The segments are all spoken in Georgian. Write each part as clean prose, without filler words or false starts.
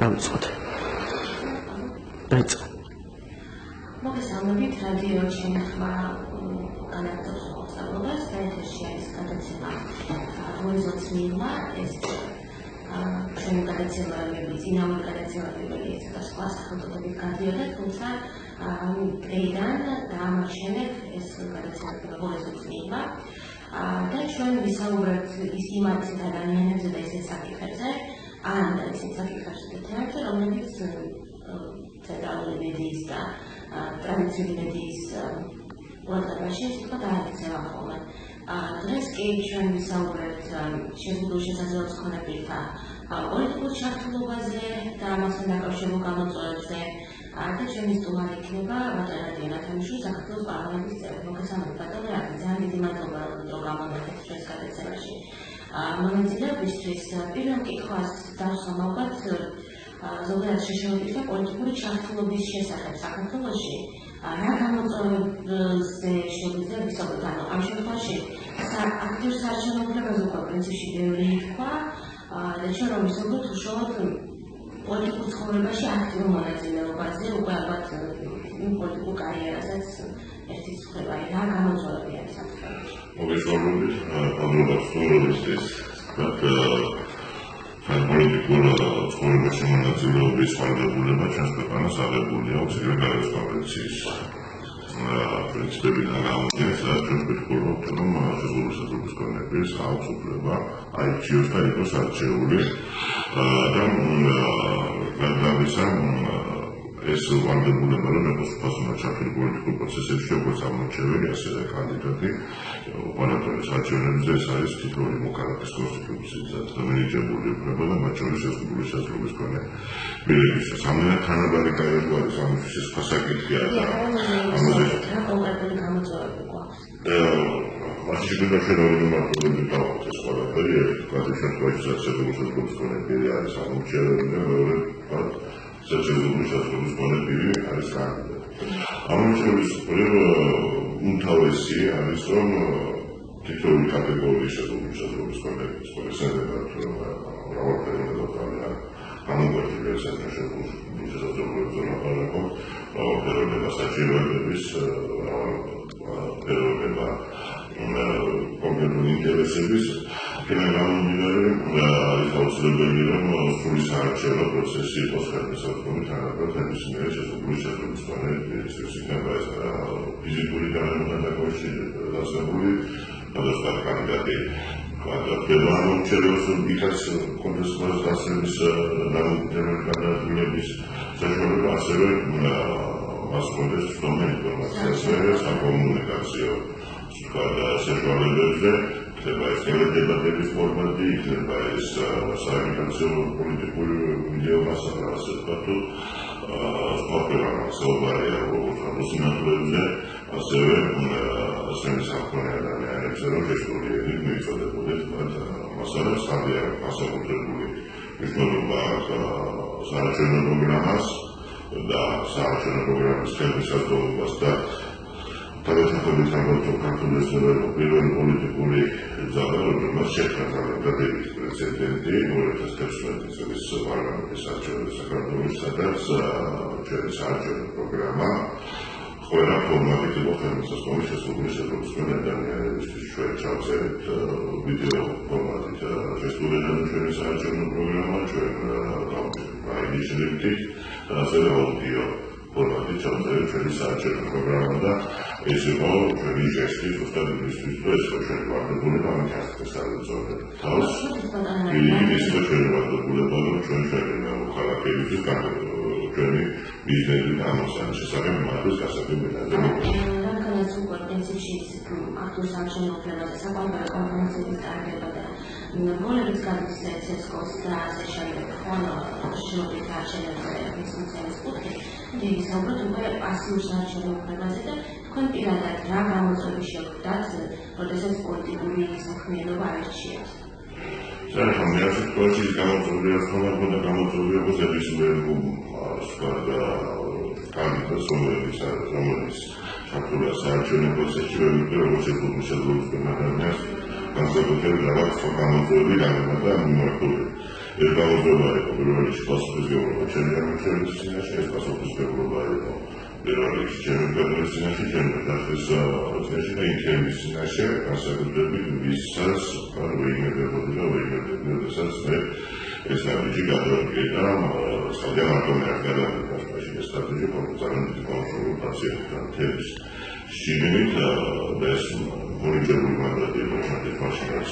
დავიწყოთ. დაიწყო. მოგესალმებით, რადიო ჩემი ხმა განაგრძობს მოხსნებას და ეთერში არის გადაცემა როიზოც მიღმა ეს ჩვენი გადაცემები, წინავე გადაცემები და სხვა სახელწოდებით გადიოდა, თუმცა დღეიდან დაამარჩენეთ ეს გადაცემები როიზოც მიღმა და ჩვენ ვისაუბრებთ იმ ადამიანებზე და ისეთ საკითხებზე, ისეთ საკითხებზე და თემებზე, რომლებიც ცენტრალური მედიის და ტრადიციული მედიის ყურადღებაში დააქცევა ხოლმე. დღეს კი ჩვენ ვისაუბრებთ შეზღუდულ შესაძლებლობის მქონე პირთა პოლიტიკურ ჩართულობაზე და ამასთან დაკავშირებულ გამოწვევებზე და ჩვენი სტუმარი იქნება ბატონი დიანა თამიშვილი, საქართველოს პარლამენტის წევრი. მოგესალმებით ბატონო, ძალიან დიდი მადლობა რომ გამოდით ჩვენს გადაცემაში. მონაწილეობისთვის პირველ მკითხვას დავსვამ ალბათ ზოგადად შეშევრდით პოლიტიკური ჩართულობის შესახებ საქართველოში. რა გამოწვევებზე შეგვიძლია ვისაუბროთ? ამ შემთხვევაში აქტიურ საარჩევნო უფლებაზე უკვე პრინციპში ბევრი თქვა და ჩვენ რომ ვისაუბროთ უშუალოდ პოლიტიკურ ცხოვრებაში აქტიურ მონაწილეობაზე, უკვე ალბათ იმ პოლიტიკურ კარიერასაც ერთი ხდება. რა გამოწვევები არის ამ შემთხვევაში? მოგესალმებით, მადლობა სტუმრობისთვის. პოლიტიკურ ცხოვრებაში მონაწილეობის ვალდებულება ჩვენს ქვეყანას აღებულია უცხოეთის კონვენციის პრინციპებიდან გამომდინარე, სადაც ჩვენ ვფიქრობთ, რომ შეზღუდული საზოგადოების კონვენციის აქვს უფლება აირჩიოს და იყოს არჩეული და გადავისა ეს ვალდებულება რომ იყოს უპასუხო ჩართული პოლიტიკურ პროცესებში, როგორც ამორჩეველი, ასევე კანდიდატი პარლამენტის არჩევნებზე, ეს არის თითოეული მოქალაქის კონსტიტუციით დამინიჭებული უფლება და მათ შორის შეზღუდული საზოგადოების მქონე პირებისთვის. ამდენად თანაბარი გაიგო არის ამისთვის სხვა საკითხია და ამაზე რა კონკრეტული გამოწვევები გვაქვს? მაშინ შეგიძლიათ მარტივად დავყოთ ეს ყველაფერი, ერთი შემთხვევაში შეზღუდული საზოგადოების მქონე პირი არის ამორჩეველი და მეორე შეზღუდული საზოგადოების მქონე პირი არის კანდიდატი. ამორჩევის უმთავრესი არის რომ თითოეული კატეგორიის შეზღუდული საზოგადოების მქონე პრეზიდენტად მრავალფეროვნება გამოგვეწევს ესეთი შეზღუდული საზოგადოების ზონალაკო მრავალფეროვნება საჭიროებების მრავალფეროვნება კონკრეტული ინტერესების გამომდინარე არის აუცილებელი რომ სრული საარჩევნო პროცესი იყოს ხელმისაწვდომი თანაბრად ნებისმიერი შეზღუდული საზოგადოების მქონე პირისთვის იქნება ეს ფიზიკური განავითარებთან დაკავშირებული სხვადასხვა კანდიდატი ხდება ამორჩევას იქაც კონტესტების დასწრების დამოკიდების საშუალება ასევე მას კონდეს ცნობა ინფორმაციაზე საკომუნიკაციო საშუალებებზე იქნება ეს დებატების ფორმატი, იქნება ეს სააგიტაციო პოლიტიკური ვიდეო მასალა, ასე ვთქვათ, სხვა პროგრამასაუბარია როგორც სინათლეებზე, ასევე ასეთი სამქონე ადამიანებზე, რომ შეშულიერი მიიწოდებოდეს მათ მასალას, ხარია განსაკუთრებული მნიშვნელობა საარჩევნო პროგრამას და საარჩევნო პროგრამის ხელმისაწვდომობას და თავისუფლების საქართველოს პირველი პოლიტიკური ძალა, რომელმაც შექმნა თანამდებობის პრეცედენტი 2011 წლის პარლამენტის არჩევნებში საქართველოს, სადაც ჩვენი საარჩევნო პროგრამა ყველა ფორმატით იყო ხელმისაწვდომი შეზღუდული საზოგადოების მქონე ადამიანებისთვის. ჩვენ ჩავწერეთ ვიდეო ფორმატით შესრულებული ჩვენი საარჩევნო პროგრამა, ჩვენ დაინიშნებთ და ასევე აუდიო ფორმატით ჩავწერეთ ჩვენი საარჩევნო პროგრამა და ეს იყო ჩვენი ჟესტი ზუსტად იმისთვის, რომ ეს ჩვენი ვალდებულება ამით აღწევს საზოგადოებას. თავს ის იყო ჩვენი ვალდებულება, რომ ჩვენი მოქალაქეებისთვის ჩვენი ბიზნესის ამოსანის შესახებ მათთვის გასაგებია. რადგანაც უკვე პრინციპში აქტიურ საარჩევნო უფლებაზე საკონტროლო კონფერენციების ტარგეტა და როლებით გადის ცესკოს და ასე შემდეგ ხოლო შეშუალებით არჩევნებზე ფუნქციონალის კუთხე ვისაუბროთ უკვე პასიურ საარჩევნო უფლებაზე და თქვენ პირადად რა გამოწვევები შეხვდათ, როდესაც პოლიტიკური საქმიანობა აირჩიეთ? საერთოდ მე ასე ვთქვი, გამოწვევები ახლა გამოწვევები ზებისმიერ სხვა კანდიდატს რომელიც ჩართულია საარჩევნო პროცესში, როგორც შეზღუდული საზოგადოების ადამიანს განსაკუთრებით რაღაც სხვა გამოწვევები განემატა მიმართული. ეს გამოძიება იყო პირველ რიგში პასუხისმგებლობა ჩემი განმართველობის წინაშე, ეს პასუხისმგებლობა იყო პირველ რიგში ჩემი ქვეყნის წინაშე, ჩემი ხალხის წინაშე და ინტერესის წინაშე, განსაკუთრებით ვისაც ვეიმედებოდი და ვეიმედებდი, როდესაც მე ეს ნაბიჯი გადავდგე და სადამარტო არ გადავდგა ეს სტრატეგია კონკრეტულად კონსულტაციებთან თემის შიგნით და ეს მონიტორინგი მანდატი იყო მათი მაშინაც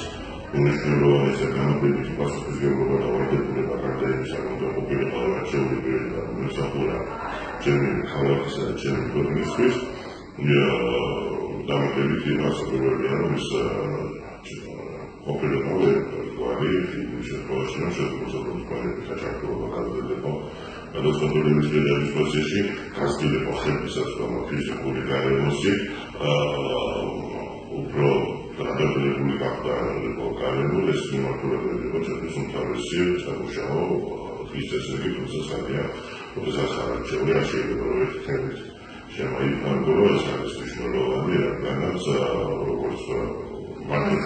უნიშნელოვანი საკანონმდებლო პასუხისმგებლობა და ვარდებულება გარდა იმისა, რომ ყოფილიყო არჩეული და მოსახურა ჩემი ქალაქისა და ჩემი ქვეყნისთვის დამოკიდებულებით იმას პირველია, რომ ეს ყოფილიყო შემთხვევაში, რომ შეგვიძლია საჭიროება გადადებო გადაწყვეტილების გადაღების პროცესში გასწრებო ხელისას და ფიზიკური გარემოსი უფრო გადაგებული გახდა გარემო ეს მიმართულებით იყო ჩემთვის უმთავრესი სამუშაო ის წესრიგი პროცესია, როდესაც არჩეული არ შეიძლება რომ ერთი თემით შემოიფარგლო ეს არის მნიშვნელოვანი, რადგანაც როგორც როგორც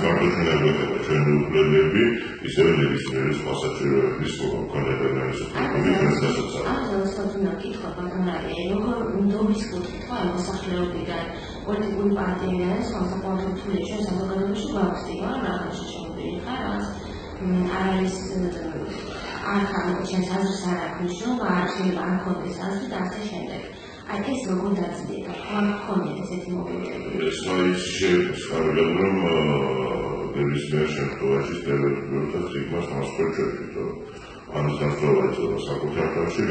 მარტოჩენაგებია ჩვენი უფლებები, ისევე ნებისმიერი სხვა საჭიროების მქონებები ნდობის კუთხე მოსახლეობიდან პოლიტიკური პარტიიდან სამსახურში თვლი ჩვენ საზოგადოებაში გვაქვს რაღაც შემოგვიყვება რაღაც არის არქანო ჩვენს აზრს არ აქვს მნიშვნელობა არ შეიძლება არ ქონდეს აზრი და ასე შემდეგ აი ეს როგორ დაწესდა თქვენ გქონდეთ ესეთი მომენტები ეს არის შეფასებული რომ ნებისმიერ შემთხვევაში სტელერებს თითქმის მასპერჩები და ამ სასწაულს საკუთარ თავში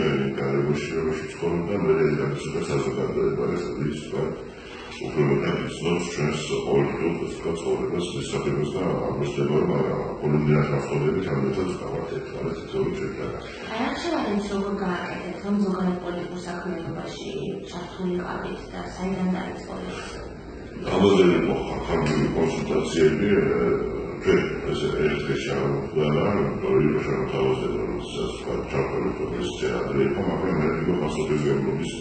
გარემოში ცხოვრობდა მე და საზოგადოება ეს უბრალოდ ისწავლეს ჩვენს პოლიტიკურ ცხოვრებას შესაძლებლობას და აღმოჩნდება რომ კოლუმბიის ახალგაზრდები თანდათან გავაკეთეთ არის ისეთი შეჭრა. აი ახლა როგორ გააკეთეთ რომ ზოგადად პოლიტიკურ საქმიანობაში ჩართული ყავით და საიდან დაიწყო ეს? ამაზე ხალხური კონსულტაციები ეს ერთი შეავდა ორი შემოთავაზდა რომ ჩართული შეადრება მაგრამ მე ვიგო პასუხისმგებლობის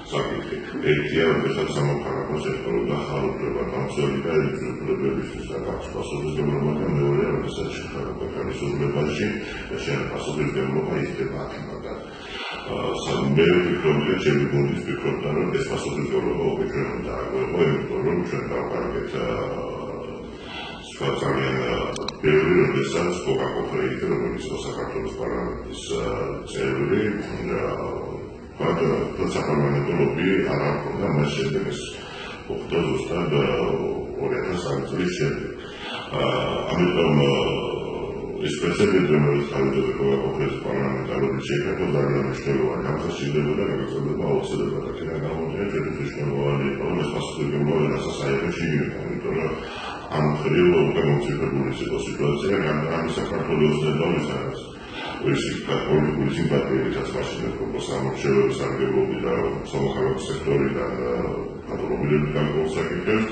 საკითხი. ერთია როდესაც სამოქალაქო სექტორი და ხალხობა დამცველი და ელექტროენერგიისთვის აქვს პასუხისმგებლობა და მეორეა როდესაც შეხება განსაზღვრავებაში და შენ პასუხისმგებლობა იქნება აქამდე. მე ვფიქრობ, რომ ჩემი გუნდის ვფიქრობდა, რომ ეს პასუხისმგებლობა უკვე დააგვეყო, იმიტომ რომ ჩვენ დავკარგეთ ძალიან ბევრი როდესაც კოკა-კოლა რომელიც საქართველოს პარლამენტის წევრი და საპარლამენტო ლობი არ აქვს და მას შემდეგ ეს მოხდა ზუსტად 2003 წლის შემდეგ. ამიტომ ეს პრეცედენტი რომელიც თავიდანვე კოკა-კოლის პარლამენტარული შექმნა ძალიან მნიშვნელოვანი ამხსნებოდა განსაზღვრება აუცილებლად აქედან გამომდინარე ჩვენი მნიშვნელოვანი იყო რომ ეს პასუხისმგებლობა რასაც შეგიძლია იმიტომ რომ ამ ხრივ გამომწიფებული სიტუაცია განაცხადა საქართველოს დედამისას პოლიტიკური სიმპათიებითაც მაშინაც სამორჩეულო სარგებლობი და სამოქალაქო სექტორიდან პატრონობილები განსაკუთრებით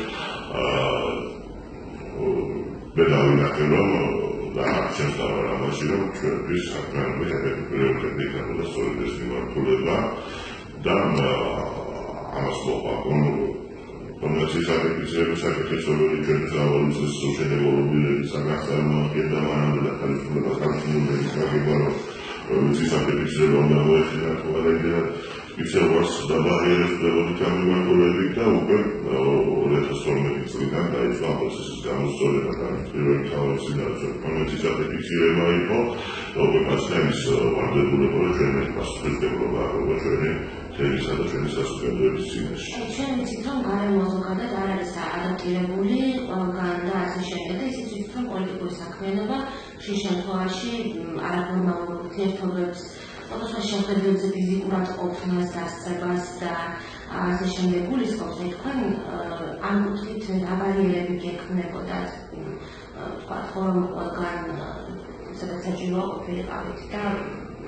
მე დავინახე რომ და ჩემს დავარამაში რომ ჩვენთვის საკმაოდ ეფექტური იქნება სწორედ ეს მიმართულება და ამას მოყვა კონვენციის აკეთების საკითხები ჩვენთვის ავოლუციის შედეგობრივი საგანმანათლებლო და მანამდე და ხელისუფლებას გამოსული საკითხები როდესაც აკეთება უნდა მოეხდინათ ყველგან ისევაც და ბარიერებს გამიმართულებით და უკვე 2012 წლიდან დაიწყო პროცესის გამოსწორება და პირველი თავისუფლების კონვენციის აკეთება იყო უკვე პასუხის ვარდებულება ჩვენი პასუხისმგებლობა როგორც ჩვენი თემისა და ჩვენი საზოგადოების წინაშე. ჩვენ ვიცით რომ გარემო ზოგადად არ არის ადაპტირებული ყველგან და ასე შემდეგ და ისიც ვიცით რომ პოლიტიკური საქმიანობა ხშირ შემთხვევაში არაფორმალურ ურთიერთობებს ოღონდ შეხედებზე ფიზიკურად ყოფნას, დასწრებას და ასე შემდეგ გულისხმობს, რომ თქვენ ამ კუთხით რა ბარიერები გექმნებოდათ, თქვათ რომ ყველგან სადაც საჭიროა ყოფილიყავით და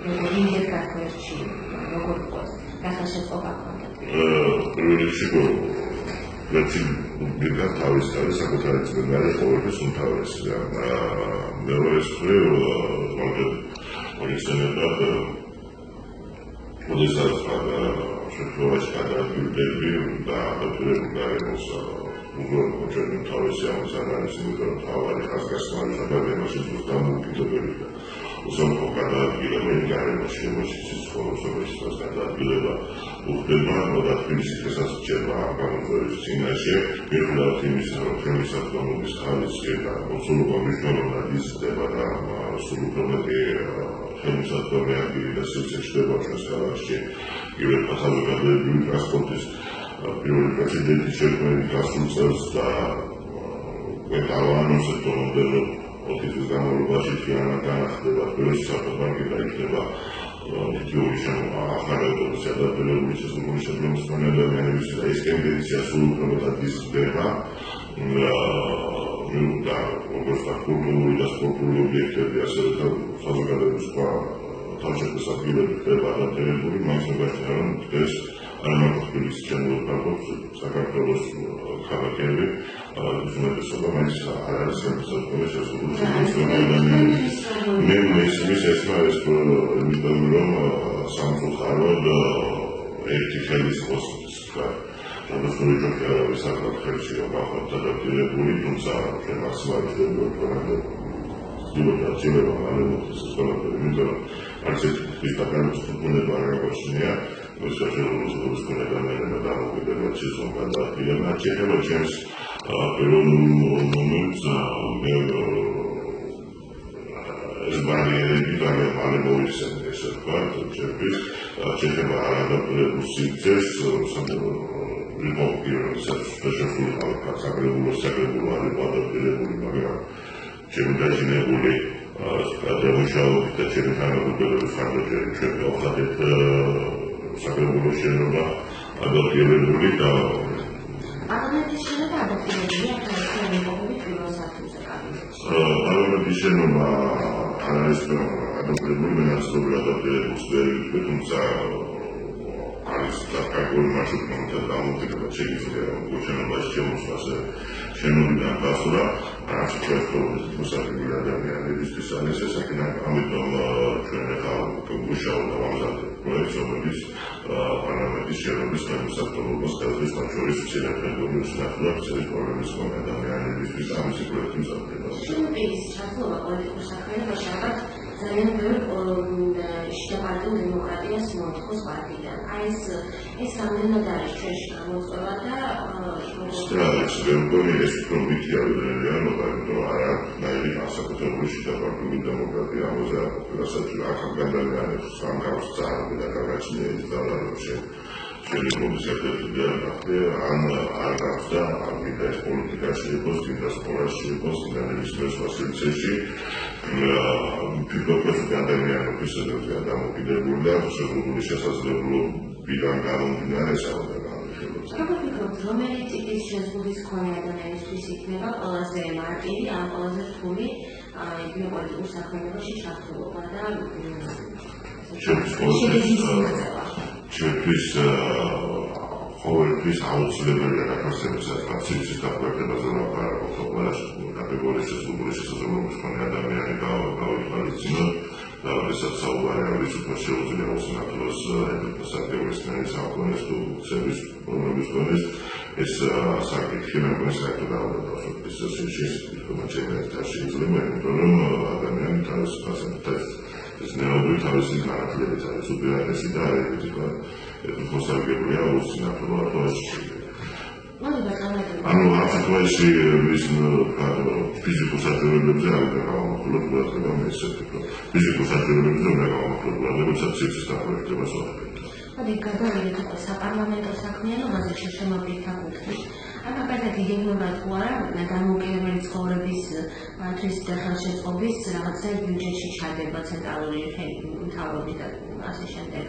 როგორი იდგა თქვენში, როგორ იყოს, რა ხელშეწყობა გქონდათ? პირველ რიგში ერთი გიგა თავისთავად საკუთარი წვდომარი ყოველთვის უმთავრესი და მეორე მხრივ მოიხსენებათ როდესაც შემთხვევაში გადაადგილდები და ადაპტირებული გარემოს უზრუნველყოფენ თავისი ამოცანარის, იმიტომ რომ თავარი ხაზგასმარის ადამიანში ზუსტ დამოუკიდებელია. უსამართლო გადაადგილებელი გარემოში, რომელშიც ცხოვრობს, რომელშიც გადაადგილება უხდება, და თბილისის შესაძლებლობა ამ გამოძიების წინაშე, მიუხედავად იმისა, რომ ხელმისაწვდომობის ხარისხი და მოცულობა მნიშვნელოვნად იზრდება და სულ უფრო მეტი ხელმისაწვდომი ადგილი და სივრცე ჩნდება ჩვენს ქალაქში, იგივე საზოგადოებრივი ტრანსპორტის პირველი პრეცედენტი შექმნით გასულ წელს და გვეთავანოსეთ, რომ მომდევნო 4 თვის განმავლობაში თლიანად განახლდება თბილისის ავტობანკი და იქნება თითოეული ახალგაზრდობის ადაპტირებული შესაძლებელი შემოსავალი ადამიანების და ეს ტენდენცია სულ უფრო მეტად იზრდება და როგორც კულტურული და სპორტული ობიექტები, ასევე საზოგადოების სხვა თავშეყრის ადგილები ხდება ადაპტირებული, მას მოგაჩნია, რომ დღეს არამარტო თბილისის შემოუყვებით საქართველოს ქალაქები უმეტესობა მაინც არ არის შემოსავალი შესაძლებელი მე მესმის იმიტომ რომ სამწუხაროდ ერთი ხელის խոսის თქვა როდესაც ჯოქერავის საკრად ხელში გავხდით ადაპტირებული, თუმცა ჩვენ მაქსიმალისტები ვართ ცდილობდა ცდილება მალემოთის ყველაფერი, იმიტომ რომ არც ერთი პისტაკანის უნება არ გაგვაჩნია, მოსაჯეროების ადამიანებმა დამოუკიდებელ სეზონს გადაადგილება, რაც ეხება ჩემს ეროვნულ მომენტს, ეს ბარიერები ძალიან მოვიცემთ, ესე ვთქვათ, ჩემთვის, რაც ეხება არადაპტირებულ სივრცეს, რიპორტირებისაც შესული საკრებულო არ იყო ადაპტირებული, მაგრამ ჩემი დაჟინებული გადამუშავებით და ჩემი თანამდებობის ხარჯები ჩვენ გავხადეთ საკრებულო შენობა ადაპტირებული და პარლამენტის შენობა ადაპტირებულია თანამდებობით პირველ სართულზე კაბინეტში. პარლამენტის შენობა არ არის ადაპტირებული, მენაცნობი ადაპტირებულს ვერ ითვლით, თუმცა არის საკრებულო მარშრუტი და ამოწურება შეიძლება შენობაში შემოსვლას შენობიდან გასვლა არც ჩვენთვის მოსახლეობის ადამიანებისთვის არის ეს აქედან ამიტომ ჩვენ ახლა გუშაობ და ვამზადებ პროექტს, რომელიც პარლამენტის შენობის ხელმისაწვდომობას გაძლევს მათ შორის მცირეფერდობრივ სინათლეებს ეს პრობლემის მქონე ადამიანებისთვის ამისი პროექტი მზადდება. შენობის ჩათვლობა პოლიტიკურ საქმიანობაში ალბათ ძალიან ბევრი შიდა პარტიულ დემოკრატიას მოითხოვს პარტიიდან. აი ეს რამდენად არის ჩვენში გამოწვევა და მგონი ეს უფრო მითი რეალობა, იმიტომ არა ნაირი განსაკუთრებული შიდა პარტიული დემოკრატია ამაზე რასაც ახალ ადამიანებს სამკავს წარები და გაგაჩნია ის დალარებში შენობის ერთ-ერთი ან არ გახდა ან კიდე ეს პოლიტიკაში იყოს, კიდე სპორტში იყოს, კიდე ნებისმიერ სხვა სივრცეში ფიქრობთ ადამიანების დამოკიდებული და შესაძლებელი შესაძლებლობიდან გამომდინარე საუბარია. Როგორ ფიქრობთ, რომელი ტიპის შეზღუდვის მქონე ადამიანისთვის იქნება ყველაზე მარტივი, ან ყველაზე რთული პოლიტიკურ საქმიანობაში ჩართულობა და ჩემთვის ყოველთვის აუცილებელია გასაცემისას ფაქციის დაპროექტებაზე ვაპარაკობ, ყველას კატეგორიის შესაძლებელი შესაძლებლობის მქონე ადამიანი გავიხარისწინოთ და როდესაც საუბარი არის უფრო შეუძლია უსინათლოს საკრებულოს საქმის ფუნქციების პრობლემის გონეს ეს საკითხი მე საერთოდ არ დავასრულებ ეს ინფორმაცია შეიძლება იმიტომ რომ ადამიანი თავის ეს ნეობრივი თავისი განათლებით არის უპირატესი და ეს მოსაგებია უსინათლოა თორემ ანუ აფრიკაში ის ფიზიკურ საჭიროებებზე არ გავამახვილებ ყურადღება მე ესე ვფიქრობ. ფიზიკურ საჭიროებებზე უნდა გავამახვილებ ყურადღება ციფრის დაპროექტებას ვახდენთ. მოდი გადავიდეთ უკვე საპარლამენტო საქმიანობაზე შეშემოყრით აკუთვნით. მაგალითად იგეგმება თუ არა დამოუკიდებელი ცხოვრების მათთვის და ხელშეწყობის რაღაცა ბიუჯეტში ჩადება ცენტრალური მთავრობის და ასე შემდეგ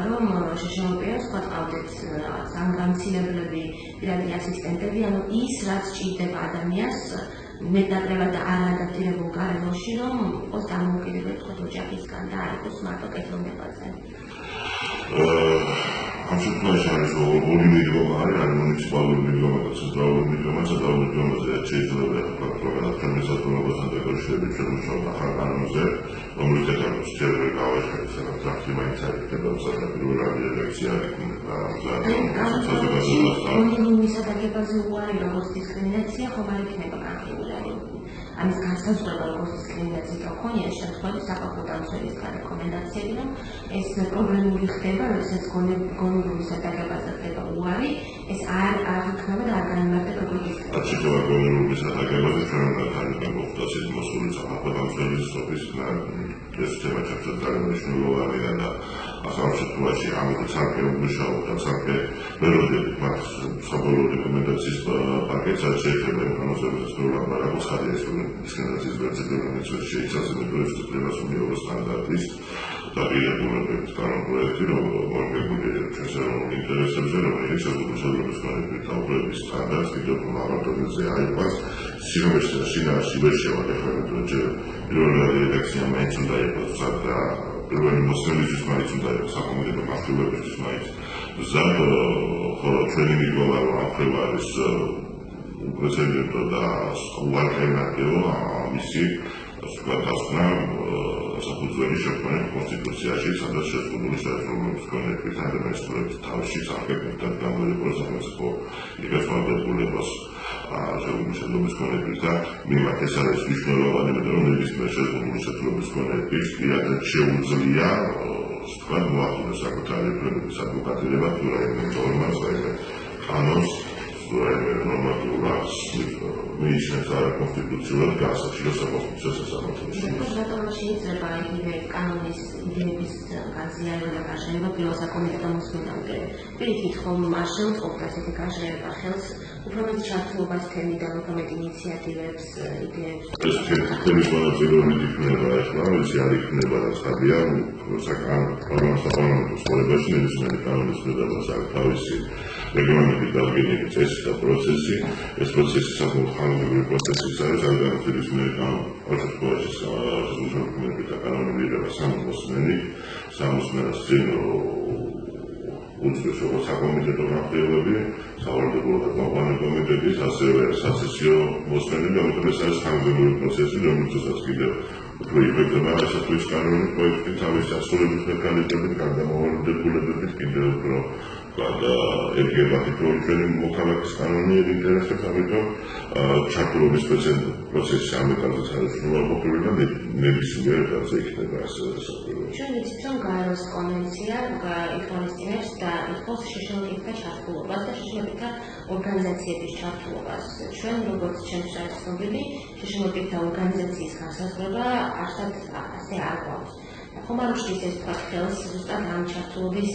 რომ შეშემოყრიოს სხვა ყავდეთ ამ გამცილებლები პირადი ასისტენტები ანუ ის რაც ჭირდება ადამიანს მეტნაკლებად და არ ადაპტირებულ გარემოში რომ იყოს დამოუკიდებელი თქვა ოჯახისგან და არ იყოს მარტო კეთილმოწყობაზე. ამ შემთხვევაში არის ორი მიდგომა არის მუნიციპალური მიდგომა და ცენტრალური მიდგომა. ცენტრალური მიდგომაზე შეიძლება თქვა რომ ხელმისაწვდომობასთან დაკავშირებით მოშლებით შემუშავდა ახალ კანონზე, რომელიც ეთანოს ჯერ ვერ გავაჩერეთ, სადაც ძაფი მაინც არ იქნება პირველად რედაქცია არ იქნება კონდომის დაგებაზე უარი როგორც დისკრიმინაცია ხომ არ იქნება განხილული ამის განსაზღვრება როგორც დისკრიმინაციის ოქონია შემთხვევით საფეხბურთო დამცველის რეკომენდაციები რომ ეს პრობლემური ხდება როდესაც კონდომის დაგებაზე ხდება უარი ეს არ იქნება და არ განმარტება როგორც დისკრიმინაცია კონდომის დაგებაზე ჩვენ განხილავ მოხდას ის მოსული საფეხბურთო დამცველის სოფლის ეს თემა ჩართო ძალიან მნიშვნელოვანია და ახალ შემთხვევაში ამიტომ სამკე უმუშაობ და სამკე მეროდებით მას საბოლოო რეკომენდაციის პაკეტს არ შეეხება განსაზღვრებას რომ ლაბარაკობს ხარიეს დისკრიმინაციის ვერცებელიც შეიცავსებებს წლებას უნიოროს სტანდარტის დაგირებულებების კანონპროექტი რომ მორგებულია ჩვენს ეროვნულ ინტერესებზე რომ ეს საზოგადოების განვითარების დაუბრების სტანდარტს კიდევ მაღალდონეზე აიყვანს სინაშინაში ვერ შევადეხრებით რომ პირველი რედაქცია მაინც უნდა იყოს და პირველი მოსმენისთვის მაინც უნდა იყოს საკომიტეტო მართლობებისთვის მაინც ზად ხოლო ჩვენი მიგონა რომ ახლა არის უპრეცედენტო და უალტერნატივო ამისი სხვადასხვა საფუძველი შექმნა კონსტიტუციაში სადაც შეზღუდული საერთაშორისო კონვენციების ადამიანის თავში საფეხბურთთან გამოიყენოს სახელმწიფო იგივე შეზღუდული კონვენციების და მიმართ ეს არის მნიშვნელოვანი მეტყვი რომ ნებისმიერ შეზღუდული საერთაშორისო კონვენციების პირადად შეუძლია თქვენ მოახდინოს საკუთარი უფლებების ადვოკატირება თუ რაიმე ნორმას რაიმე კანონს ნორმატიულს მიიჩნევს არაკონსტიტუციურად გასაჩივრ საკონსტიტუციო სასამართლოში. რატომ შეიძლება იგივე კანონის იდეების განზიანება და გაშენება პირველ საკომიტეტო მოსმენამდე? პირიქით ხომ არ შეუწყობდა ესეთი გაშენება ხელს უფრო მეტ ჩართულობას თემიდან, უფრო მეტ ინიციატივებს, იდეებს? ეს თემის მონაწილეობით იქნება ახლა, ისე არ იქნება რაცხადია, საკანონმდებლო სკოლებაში ნებისმიერი კანონის მიღებას აქვს თავისი რეგლამენტის დადგენილი წესი და პროცესი. ეს პროცესი საკმაოდ ხანგრძლივი პროცესიც არის, რადგან ნებისმიერი კანონის შესრულების და კანონის მიღება სამოსმენას წინ უწევს როგორც საკომიტეტო მართლობები, სავალდებულო და კომპანიურ კომიტეტის, ასევე სასეციო მოსმენები, ამიტომ ეს არის ხანგრძლივი პროცესი, რომელსაც კიდევ უფრო იბეჭდება ესეთის კანონის პროექტი თავის ასრულების მექანიზმებით, გარდამავალდებულებით, კიდევ უფრო ერგება თითოეული ჩვენი მოქალაქის კანონიერ ინტერესებს, ამიტომ ჩართულობის პროცესი ამ ეტაპზეც არის უარყოფილი და ნებისმიერ ეტაპზე იქნება ასე საკუთრება. ჩვენ ვიცით, რომ გაეროს კონვენცია ითვალისწინებს და ითხოვს შეშემოკიდთა ჩართულობას და შეშემოკიდთა ორგანიზაციების ჩართულობას. ჩვენ როგორც ჩემს არის ცნობილი, შეშემოკიდთა ორგანიზაციის განსაზღვრება არსად ასე არ გვაქვს. ხომ არ უშლის ეს თქვა ხელს ზუსტად ამ ჩართულობის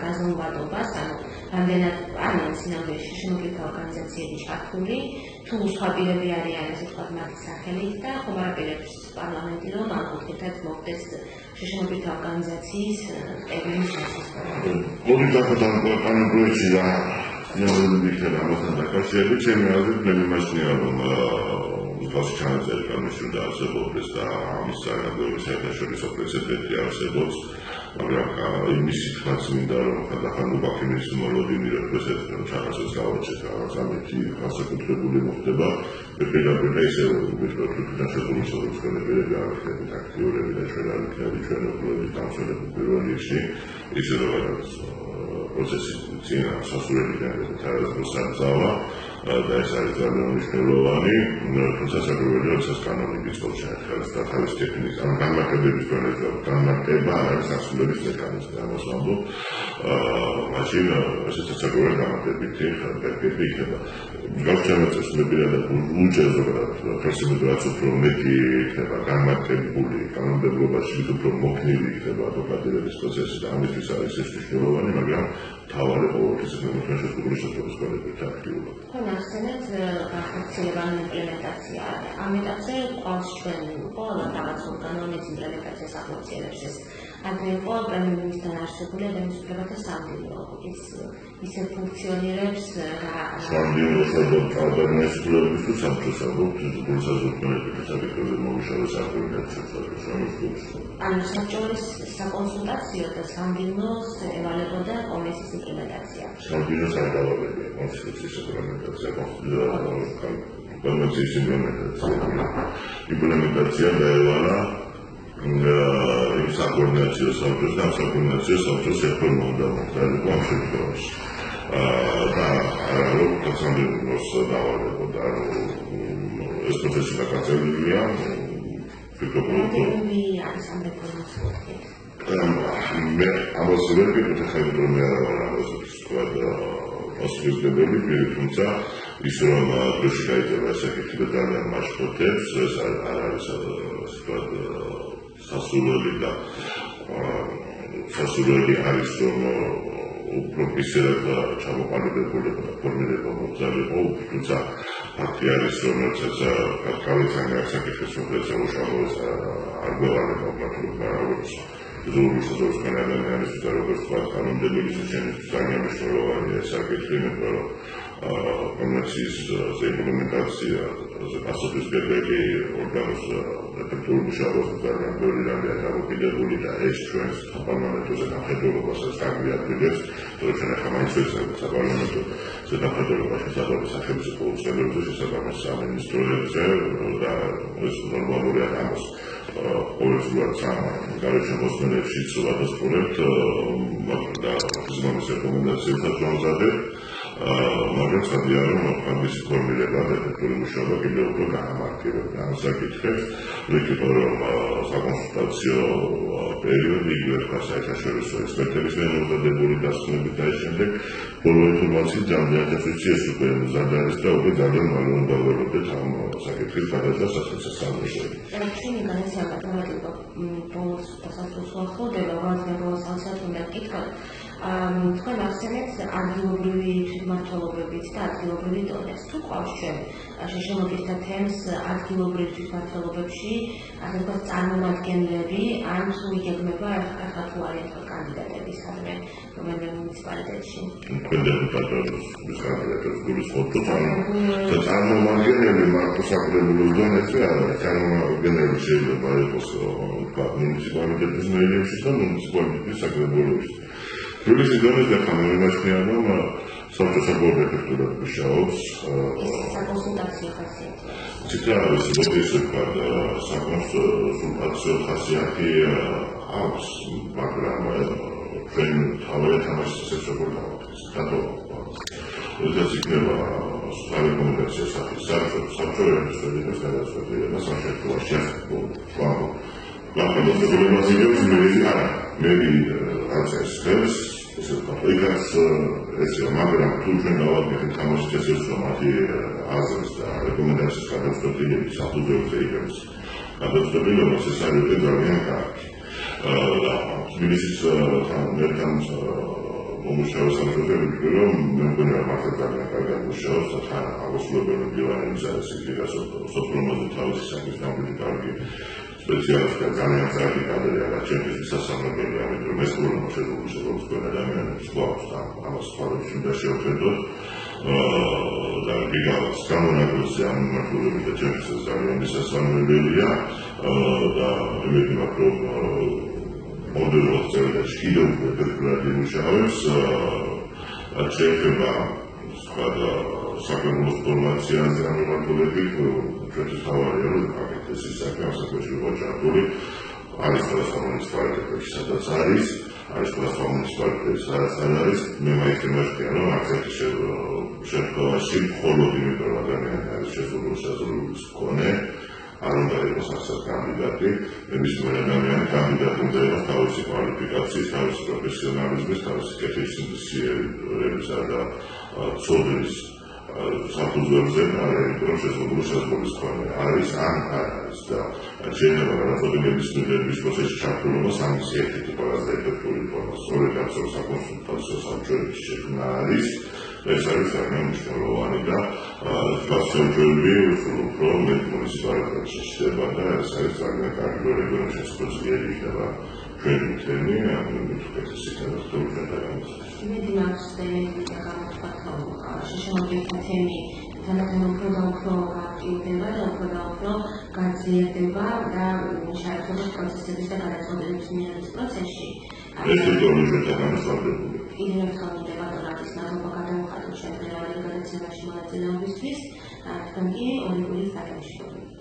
გაზომვადობას, ანუ რამდენად არიან სინამდვილეში შეშემოკიდთა ორგანიზაციები ჩართული, თუ სხვა პირები არიან ესე ვთქვათ მათი სახელით და ხომ არ აპირებს პარლამენტი რომ ამ კუთხითაც მოხდეს შეშემოკიდთა ორგანიზაციის ტერმინის შესაძლებლობა. ორი კანონპროექტი და ნეოლიბერალური ამასთან დაკავშირებით ჩემი აზრით მე მიმაჩნია რომ მსგავსი ჩანაწერი კანონის უნდა არსებობდეს და ამის საგანგებო საერთაშორისო პრეცედენტი არსებობს, მაგრამ იმის თქმაც მინდა რომ ხანდახან უბაქინის მოლოდინირებ ესეთი რომ ჩანაწერს გავაჩერთ რაღაც ამეთი განსაკუთრებული მოხდება პირდაპირ ესე ვთქვათ თვითონ შესაძლოა სკოლები არქიტექტები აქტიურები და ჩვენ არ იქნება ჩვენ უფლების დამცველები პირველ რიგში ისე რაღაც პროცესი წინა სასურველიდან თარაზოს სამზავა და ეს არის ძალიან მნიშვნელოვანი, თუმცა საკუთრებული როდესაც კანონი გიწყობს შეეხება და თავის ტექნიკის ან განმარტებების განმარტება არის სასურველის მექანიზმი ამას ვამბობ მაშინ ესეც საკუთრებული განმარტებითი ხარბერგები იქნება გავჩანაწეს მე პირადად უჭერს ზოგადად პროცედურაც უფრო მეტი იქნება განმარტებული კანონმდებლობაში უფრო მოქნილი იქნება ადვოკატირების პროცესი და ამისთვის არის ეს მნიშვნელოვანი, მაგრამ თავარი ყოველთვის ეს შესაძლებელი შესაძლებლობებით აქტიურობა. ახსენეთ განხორციელებანი იმპლემენტაცია. ამ ეტაპზე ყავს ჩვენ ყველა რაღაც კანონის იმპლემენტაციას ახორციელებს ეს. Адრე იყო პრემიერ-მინისტრთან არსებული ადამიანის უფლებათა სამდინო. ისე ფუნქციონირებს რა სამდინოს ადამიანის უფლებისთვის სამწესებო გულსაზრდელობების საკითხებზე მომუშავე საკონსულტაციო ანუ საბჭოს საკონსულტაციო და სამდინოს ევალებოდა კონვენციის იმპლემენტაცია. სამდინოს არ დავალებია კონსტიტუციის იმპლემენტაცია, კონვენციის იმპლემენტაცია. იმპლემენტაცია დაევალა იმ საკოორდინაციო საბჭოს და ამ საკოორდინაციო საბჭოს ერთმა უნდა მოხდარიყო ამ შემთხვევაში. და რომ კონსამდეროს დავალებოდა, ეს პროცესი დაკრძალულია, ფიქრობ მე ამას ვერ ვიკითხებ, რომ მე არ ვარ ამას თქვა მოსწავლებელი, თუმცა ის რომ დროში გაიწერა საკითხი და ძალიან მაშფოთებს, ეს არ არის თქვა სასურველი და სასურველი არის რომ უფრო ისედაც ჩამოყალიბებული და ფორმირება მოგზაურობა, თუმცა ფაქტი არის რომ როდესაც გავიცანი ამ საკითხის შესაძლებლობას არ გვევალება მართლაც ზოგადად ადამიანის და როგორც თქვა კანონმდებლობის შექმნის ძალიან მნიშვნელოვანია საკითხი, იმიტომ რომ კონვენციის იმპლემენტაცია ასოციირებული ორგანოს ეფექტური მუშაობა ძალიან ბევრი რამეა დამოკიდებული და ეს ჩვენს პარლამენტზე დამხედველობასაც გაგვიადგილებს, რომ ჩვენ ახლა მაინც ვეცადოთ საპარლამენტო ზედამხედველობაში საქმის სახელმწიფო უწყებებზე შესაბამის სამინისტროებზე და ეს ნორმალურია ამას ყოველდღიურად გარშემოსმენებში ვადასტურებთ და ზოგადად რეკომენდაციებსაც ვამზადებთ, მაგრამ სადია რომ ამის ფორმირება და ეფექტური მუშაობა კიდევ უფრო გაამართლებს ამ საკითხებს, ვიქნებ რომ საკონსულტაციო პერიოდი იგივე საერთაშორისო ექსპერტების მიღებული დასკვნებით და შემდეგ ბოლო ინფორმაციით ძალიან დაწესწრეს ეს უკვე მზად არის და უკვე ძალიან მალე დავველოდეთ ამ საკითხის გადაჭრას სახელმწიფო. ჩვენი განაცხადი პრობლემა ბოლოს დასასრულს ახლოვდება, ვაზრებოს ასეთ უნდა კითხოთ. თქვენ ახსენეთ ადგილობრივი თვითმმართველობებით და ადგილობრივი დონეს. თუ ყავს ჩვენ შეშემოკითხა თემს ადგილობრივ თვითმმართველობებში, ასე ვთქვათ, წარმომადგენლები, ან თუ იგეგმება ახლა თუ არის კანდიდატები სადმე რომელიმე მუნიციპალიტეტში. თქვენ დეპუტატების კანდიდატებს გულისხმობთ და წარმომადგენლები მარტო საკრებულოს დონეზე არა, წარმომადგენლები შეიძლება იყოს მუნიციპალიტეტის მერიაში და მუნიციპალიტეტის საკრებულოში. Police don't have come in much near them, such as a board effective mუშაობს. Ციტარის ლოგისტიკა და საკონსულტაციო ხასიათი აქვს, მაგრამ ჩვენ თავად ამას შეშეგონა. როდესაც იქნება საკონსულტაციო საბჭოების შედარება გადაწყვეტილება სამშობლოში ახლა მაგრამ თუ ჩვენ დავაგებთ ამას შესაძლოა აზრს და რეკომენდაციას გადაწყვეტილების საფუძველზე იგებს გადაწყვეტილებას ეს არის ძალიან კარგი. თბილისის ერთთან მომუშავე სამშობლოში რომ მე მგონი რომ მართლა ძალიან კარგად მუშაობს და თან აღმოსავლელი დივანების არის იქაც სოფლომაზე თავისი საკითხის გამბიდი კარგი სპეციალისტი ძალიან კარგი კადრი არის ჩემთვის სასამართლოა, ამიტომ ეს პრობლემა შეგვიძლია თქვენ ადამიანებს გვაქვს და ამას ხვალებში უნდა შევხედოთ და გიგავს გამონაკლისი ამ მართლობებით და ჩემთვის ძალიან მისასალმებელია და იმედი მაქვს რომ მოდელოს წერილებში კიდევ უფრო ეფექტურად იმუშავებს შეიძლება სხვა საკრებულოს ფორმაციაზე ამ მართლობებით ჩვენთვის თავარია რომ აკეთდეს ის საქმე ამ საქმეში მოჭარბული არის ყველა მუნიციპალიტეტებში სადაც არის ყველა მუნიციპალიტეტში სადაც არის მე მაინც იმაშია რომ აქცენტი შემთხვევაში მხოლოდ იმიტომ რომ ადამიანი არის შესაძლებლობის მქონე არ უნდა იყოს ასეთ კანდიდატი ნებისმიერ ადამიანი კანდიდატი უნდა იყოს თავისი კვალიფიკაციის თავისი პროფესიონალიზმის თავისი კეთილსინდისიერებისა და ცოდნის საფუძველზე რომ შესაძლებლობის მქონე არის ან არ არის და შეიძლება გადაწყვეტილების მიღების პროცესში ჩართულობა სამის ერთ-ერთი ყველაზე ეფექტური ფორმა სწორედ ამ საკონსულტაციო საბჭოების შექმნა არის ეს არის ძალიან მნიშვნელოვანი და გასაუბრებელი უფრო მუნიციპალიტეტში ხდება და ეს არის ძალიან კარგი რეგიონის შესაძლებელი იქნება ჩვენი თემი ამ მიწკეთის სიტუაციაში გადაგვიწყდეს. იმედი მაქვს და იმედი გამოვთქვათ რომ შეშემოდგენილ თემი თანახმად უფრო და უფრო აქტიურდება და უფრო და უფრო გაძლიერდება და შეერთების პროცესების და გადაწყვეტილების მიღების პროცესში. ეს თვითონ ჩვენთან განსხვავებული. კიდევ ერთხელ დებატონის ნაზრობა გადავხადოთ ჩვენ დღევანდელ გადაცემაში მონაწილეობისთვის. თქვენ კი ორი გულის დაგემშვიდობებით.